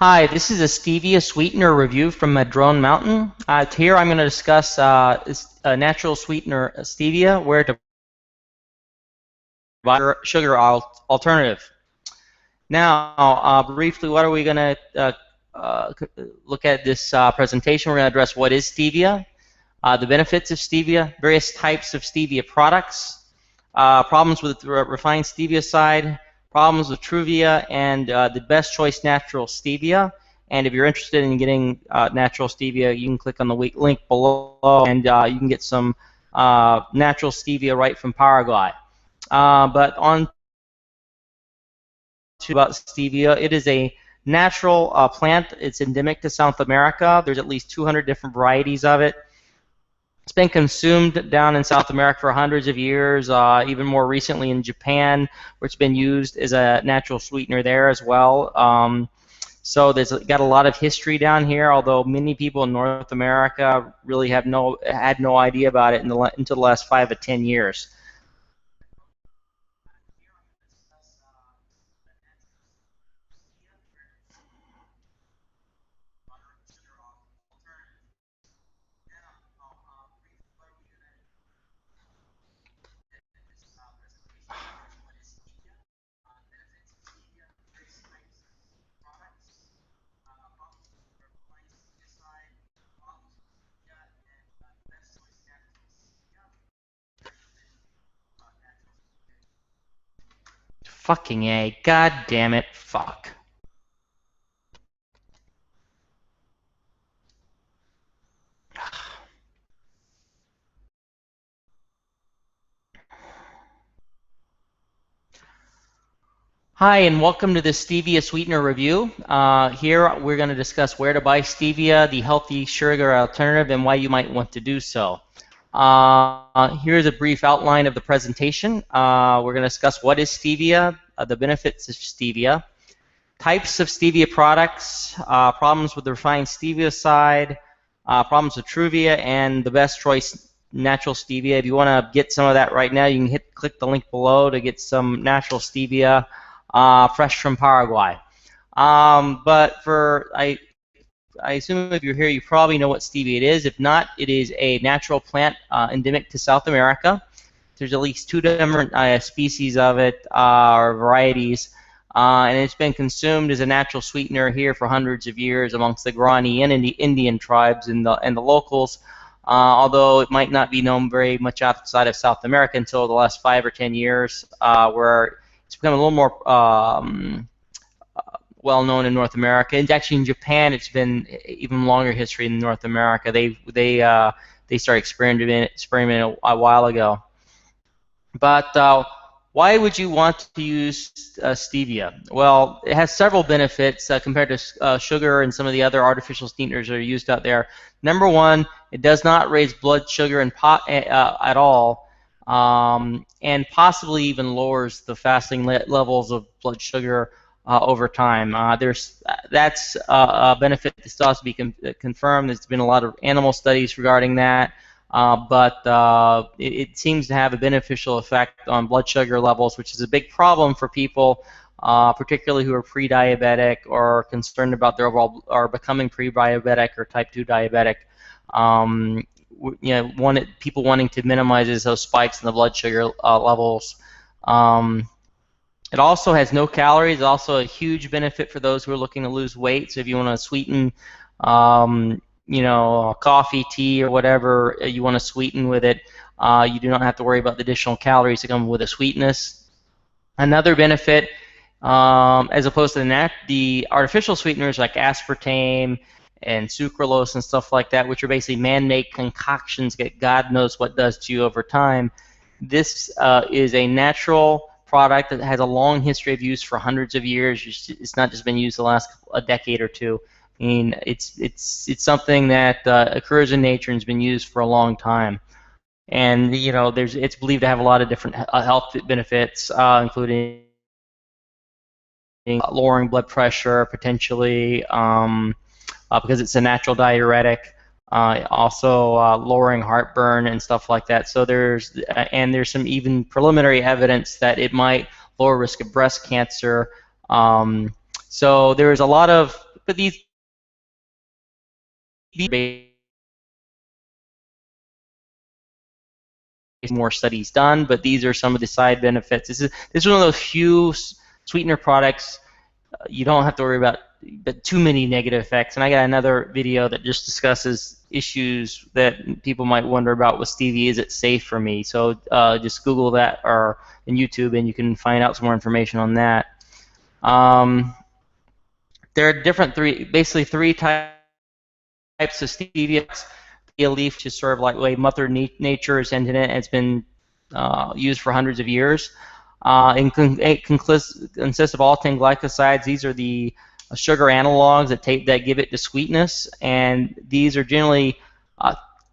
Hi, this is a Stevia Sweetener review from Madrone Mountain. Here I'm going to discuss a natural sweetener, stevia, where to buy sugar alternative. Now, briefly, what are we going to look at this presentation? We're going to address what is stevia, the benefits of stevia, various types of stevia products, problems with the refined stevia side, problems with Truvia, and the best choice natural stevia. And if you're interested in getting natural stevia, you can click on the link below, and you can get some natural stevia right from Paraguay. But on to about stevia, it is a natural plant. It's endemic to South America. There's at least 200 different varieties of it. It's been consumed down in South America for hundreds of years, even more recently in Japan, where it's been used as a natural sweetener there as well. So there's got a lot of history down here, although many people in North America really had no idea about it until the last 5 to 10 years. Fucking A. God damn it. Fuck. Hi, and welcome to the Stevia Sweetener review. Here we're going to discuss where to buy stevia, the healthy sugar alternative, and why you might want to do so. Here's a brief outline of the presentation. We're going to discuss what is stevia, the benefits of stevia, types of stevia products, problems with the refined stevia side, problems with Truvia, and the best choice natural stevia. If you want to get some of that right now, you can click the link below to get some natural stevia fresh from Paraguay. But I assume if you're here, you probably know what stevia it is. If not, it is a natural plant endemic to South America. There's at least 2 different species of it, or varieties, and it's been consumed as a natural sweetener here for hundreds of years amongst the Guarani and the Indian tribes and the locals. Although it might not be known very much outside of South America until the last 5 or 10 years, where it's become a little more well known in North America. And actually in Japan, it's been even longer history in North America. They started experimenting a while ago. But why would you want to use stevia? Well, it has several benefits compared to sugar and some of the other artificial sweeteners that are used out there. Number one, it does not raise blood sugar at all. And possibly even lowers the fasting levels of blood sugar over time. That's a benefit that still has to be confirmed. There's been a lot of animal studies regarding that, but it seems to have a beneficial effect on blood sugar levels, which is a big problem for people, particularly who are pre-diabetic or concerned about their overall or becoming pre-diabetic or type 2 diabetic. People wanting to minimize those spikes in the blood sugar levels. It also has no calories. It's also a huge benefit for those who are looking to lose weight. So if you want to sweeten, coffee, tea, or whatever you want to sweeten with it, you do not have to worry about the additional calories that come with the sweetness. Another benefit, as opposed to the artificial sweeteners like aspartame and sucralose and stuff like that, which are basically man-made concoctions that God knows what does to you over time. This is a natural product that has a long history of use for hundreds of years. It's not just been used the last decade or two. I mean, it's something that occurs in nature and has been used for a long time. And it's believed to have a lot of different health benefits, including lowering blood pressure potentially. Because it's a natural diuretic, also lowering heartburn and stuff like that. So there's some even preliminary evidence that it might lower risk of breast cancer. So there's a lot of but these more studies done, but these are some of the side benefits. This is one of those few sweetener products you don't have to worry about but too many negative effects. And I got another video that just discusses issues that people might wonder about with stevia. Is it safe for me? So just Google that or in YouTube, and you can find out some more information on that. There are basically three types of stevia. A leaf, which is sort of like the way Mother Nature has ended it, and it's been used for hundreds of years. It consists of all 10 glycosides. These are the sugar analogs that give it the sweetness, and these are generally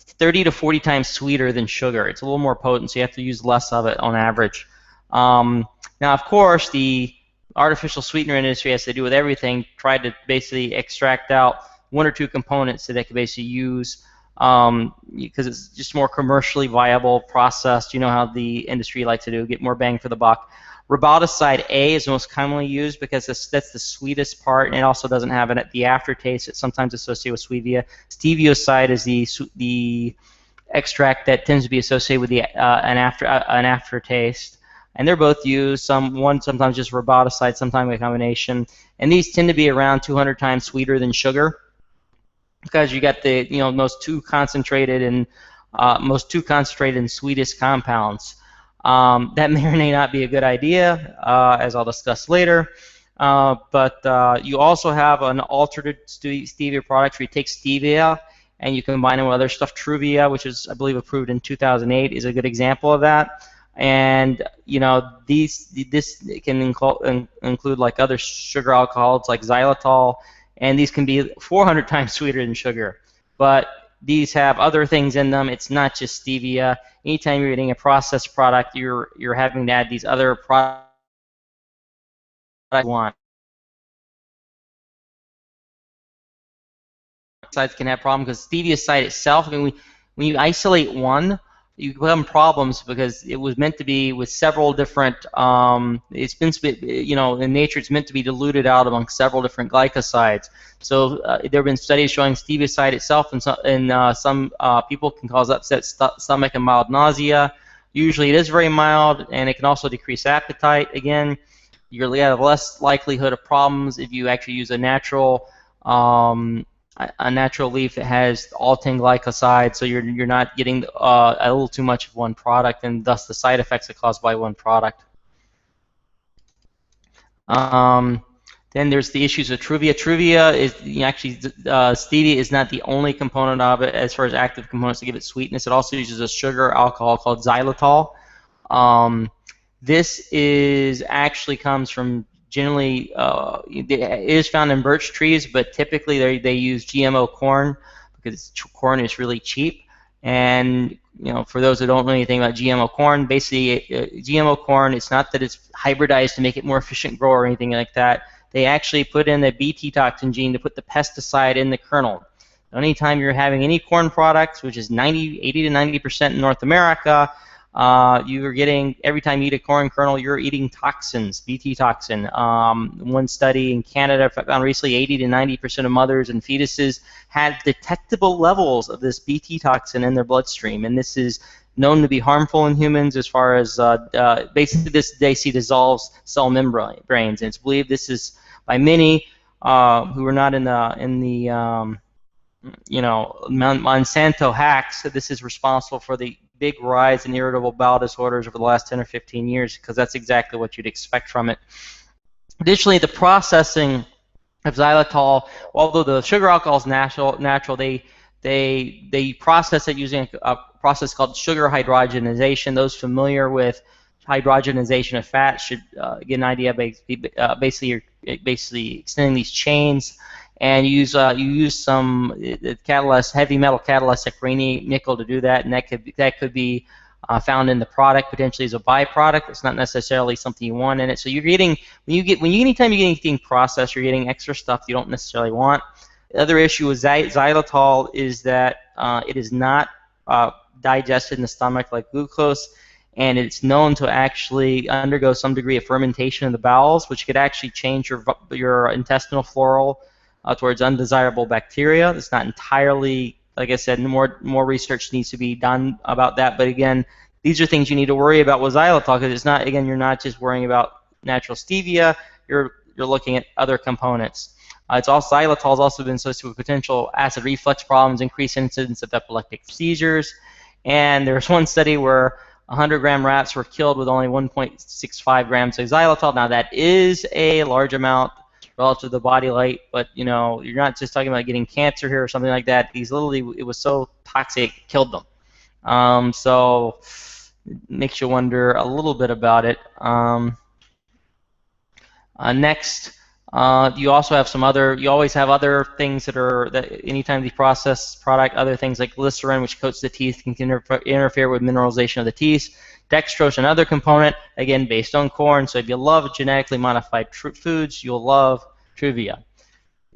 30 to 40 times sweeter than sugar. It's a little more potent, so you have to use less of it on average. Now, of course, the artificial sweetener industry, as they do with everything, tried to basically extract out one or two components that they could basically use because it's just more commercially viable, processed. You know how the industry likes to do, get more bang for the buck. Ribaldicide A is most commonly used because that's the sweetest part, and it also doesn't have the aftertaste that's sometimes associated with stevia. Stevioside is the extract that tends to be associated with an aftertaste. And they're both used. Sometimes just ribaldicide, sometimes a combination. And these tend to be around 200 times sweeter than sugar, because you got the most two concentrated and sweetest compounds. That may or may not be a good idea, as I'll discuss later. But you also have an alternate stevia product where you take stevia and you combine it with other stuff. Truvia, which is I believe approved in 2008, is a good example of that. And this can include like other sugar alcohols like xylitol, and these can be 400 times sweeter than sugar. But these have other things in them. It's not just stevia. Anytime you're eating a processed product, you're having to add these other products you want. Sides can have problems because stevia side itself, I mean, when you isolate one, you have problems because it was meant to be with several different. It's been, in nature, it's meant to be diluted out among several different glycosides. So there have been studies showing stevia side itself, and some people can cause upset stomach and mild nausea. Usually, it is very mild, and it can also decrease appetite. Again, you have less likelihood of problems if you actually use a natural leaf that has all 10 glycosides, so you're not getting a little too much of one product, and thus the side effects are caused by one product. Then there's the issues with Truvia. Truvia is actually stevia is not the only component of it as far as active components to give it sweetness. It also uses a sugar alcohol called xylitol. This actually comes from generally, it is found in birch trees, but typically they use GMO corn because corn is really cheap. And for those who don't know anything about GMO corn, basically GMO corn, it's not that it's hybridized to make it more efficient grow or anything like that. They actually put in a Bt toxin gene to put the pesticide in the kernel. Anytime you're having any corn products, which is 80 to 90% in North America, you're getting, every time you eat a corn kernel, you're eating toxins, Bt toxin. One study in Canada found recently 80 to 90% of mothers and fetuses had detectable levels of this Bt toxin in their bloodstream, and this is known to be harmful in humans as far as basically they see dissolves cell membranes, and it's believed this is by many who are not in the Monsanto hacks, that this is responsible for the big rise in irritable bowel disorders over the last 10 or 15 years, because that's exactly what you'd expect from it. Additionally, the processing of xylitol, although the sugar alcohol is natural, they process it using a process called sugar hydrogenation. Those familiar with hydrogenation of fat should get an idea. Basically, you're extending these chains, and you use some heavy metal catalyst like nickel to do that, and that could be found in the product potentially as a byproduct. It's not necessarily something you want in it. So you're getting anytime you're getting anything processed, you're getting extra stuff you don't necessarily want. The other issue with xylitol is that it is not digested in the stomach like glucose, and it's known to actually undergo some degree of fermentation in the bowels, which could actually change your intestinal flora towards undesirable bacteria. It's not entirely, like I said, more research needs to be done about that. But again, these are things you need to worry about with xylitol, because it's not, again, you're not just worrying about natural stevia, you're looking at other components. It's also, xylitol has also been associated with potential acid reflux problems, increased incidence of epileptic seizures, and there's one study where 100-gram rats were killed with only 1.65 grams of xylitol. Now that is a large amount relative to the body weight, but you know, you're not just talking about getting cancer here or something like that. These literally, it was so toxic, it killed them. So it makes you wonder a little bit about it. Next, you also have some other, you always have other things that are, that anytime the processed product, other things like glycerin, which coats the teeth, can interfere with mineralization of the teeth. Dextrose, another component, again, based on corn. So if you love genetically modified foods, you'll love Truvia.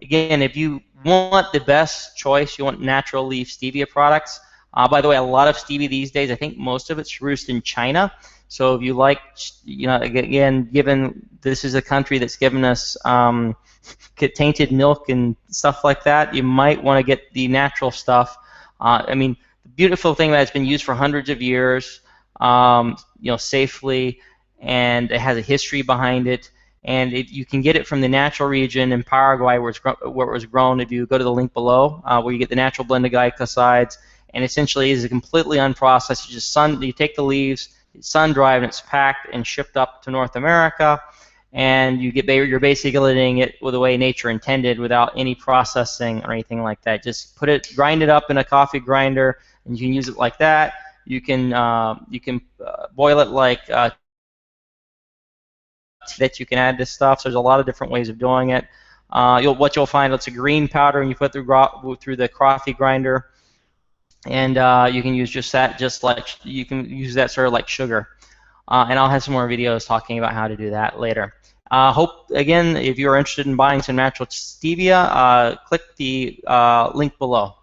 Again, if you want the best choice, you want natural leaf stevia products. By the way, a lot of stevia these days, I think most of it's produced in China. So if you like, you know, again, given this is a country that's given us tainted milk and stuff like that, you might want to get the natural stuff. I mean, the beautiful thing that it's been used for hundreds of years, you know, safely, and it has a history behind it. And you can get it from the natural region in Paraguay where it was grown. If you go to the link below, where you get the natural blended glycosides, and essentially is completely unprocessed. You just you take the leaves, sun dried, and it's packed and shipped up to North America, and you're basically getting it with the way nature intended, without any processing or anything like that. Just grind it up in a coffee grinder, and you can use it like that. You can boil it like that. You can add this stuff. So there's a lot of different ways of doing it. What you'll find, it's a green powder, and you put through the coffee grinder. And you can use just that, you can use that sort of like sugar. And I'll have some more videos talking about how to do that later. Hope, again, if you're interested in buying some natural stevia, click the link below.